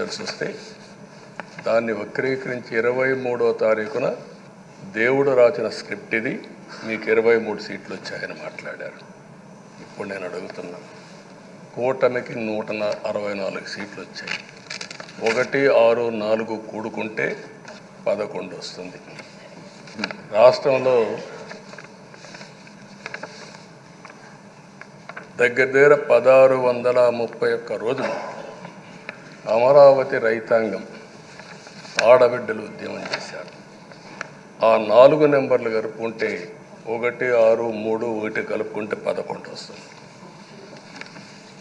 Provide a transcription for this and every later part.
చేయాల్సి వస్తే దాన్ని వక్రీకరించి 23వ తారీఖున దేవుడు రాసిన స్క్రిప్ట్ ఇది, మీకు 23 సీట్లు వచ్చాయని మాట్లాడారు. ఇప్పుడు నేను అడుగుతున్నా, కూటమికి 164 సీట్లు వచ్చాయి. 1, 6, 4 కూడుకుంటే 11 వస్తుంది. రాష్ట్రంలో దగ్గర 1631 రోజులు అమరావతి రైతాంగం ఆడబిడ్డలు ఉద్యమం చేశారు. ఆ 4 నెంబర్లు కలుపుకుంటే 1, 6, 3, 1 కలుపుకుంటే 11 వస్తుంది.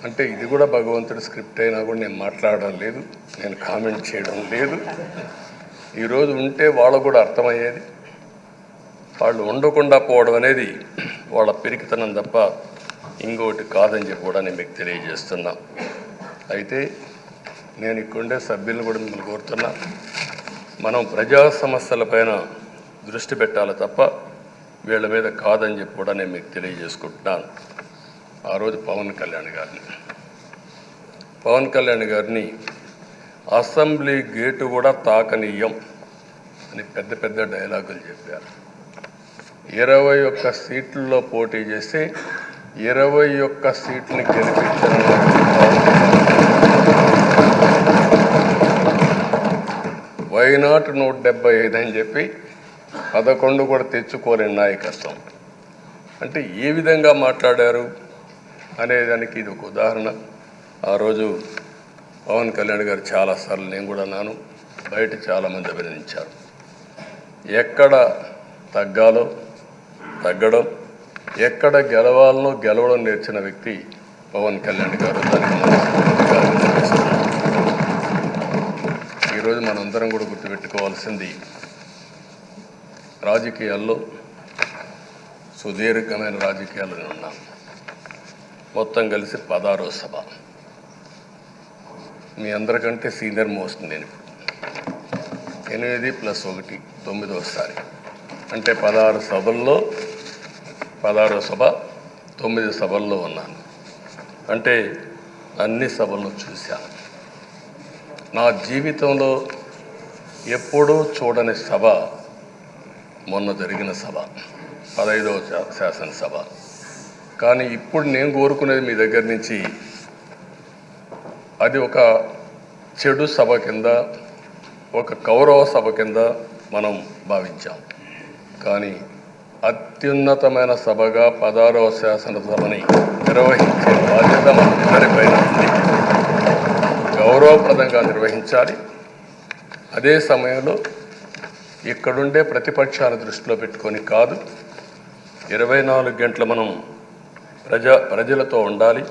అంటే ఇది కూడా భగవంతుడి స్క్రిప్ట్ అయినా కూడా నేను మాట్లాడడం లేదు, నేను కామెంట్ చేయడం లేదు. ఈరోజు ఉంటే వాళ్ళకు కూడా అర్థమయ్యేది. వాళ్ళు ఉండకుండా పోవడం అనేది వాళ్ళ పిరికితనం తప్ప ఇంకోటి కాదని చెప్పి కూడా నేను మీకు తెలియజేస్తున్నా. అయితే నేను ఇక్కడుండే సభ్యులను కూడా మిమ్మల్ని కోరుతున్నా, మనం ప్రజా సమస్యలపైన దృష్టి పెట్టాలి తప్ప వీళ్ళ మీద కాదని చెప్పి కూడా నేను మీకు తెలియజేసుకుంటున్నాను. ఆ రోజు పవన్ కళ్యాణ్ గారిని అసెంబ్లీ గేటు కూడా తాకనీయం అని పెద్ద డైలాగులు చెప్పారు. 21 సీట్లలో పోటీ చేస్తే 21 సీట్ని గెలిపించిన వైనాట్ 175 అని చెప్పి 11 కూడా తెచ్చుకోలేని నాయకత్వం. అంటే ఏ విధంగా మాట్లాడారు అనేదానికి ఇది ఒక ఉదాహరణ. ఆ రోజు పవన్ కళ్యాణ్ గారు చాలాసార్లు, నేను కూడా నాను, బయట చాలామంది అభినందించారు. ఎక్కడ తగ్గాలో తగ్గడం, ఎక్కడ గెలవాలనో గెలవడం నేర్చిన వ్యక్తి పవన్ కళ్యాణ్ గారు. ఈరోజు మనందరం కూడా గుర్తుపెట్టుకోవాల్సింది, రాజకీయాల్లో సుదీర్ఘమైన రాజకీయాల్లో ఉన్నాం. మొత్తం కలిసి 16వ సభ. మీ అందరికంటే సీనియర్ మోస్ట్ నేను. 8 + 1 9వసారి, అంటే 16 సభల్లో 16వ సభ 9 సభల్లో ఉన్నాను. అంటే అన్ని సభలను చూశాను. నా జీవితంలో ఎప్పుడూ చూడని సభ మొన్న జరిగిన సభ, 15వ శాసనసభ. కానీ ఇప్పుడు నేను కోరుకునేది మీ దగ్గర నుంచి, అది ఒక చెడు సభ కింద, ఒక కౌరవ సభ కింద మనం భావించాం. కానీ అత్యున్నతమైన సభగా 16వ శాసనసభని నిర్వహించే బాధ్యత మనందరిపైన ఉంది. గౌరవప్రదంగా నిర్వహించాలి. అదే సమయంలో ఇక్కడుండే ప్రతిపక్షాల దృష్టిలో పెట్టుకొని కాదు, 24 గంటలు మనం ప్రజలతో ఉండాలి.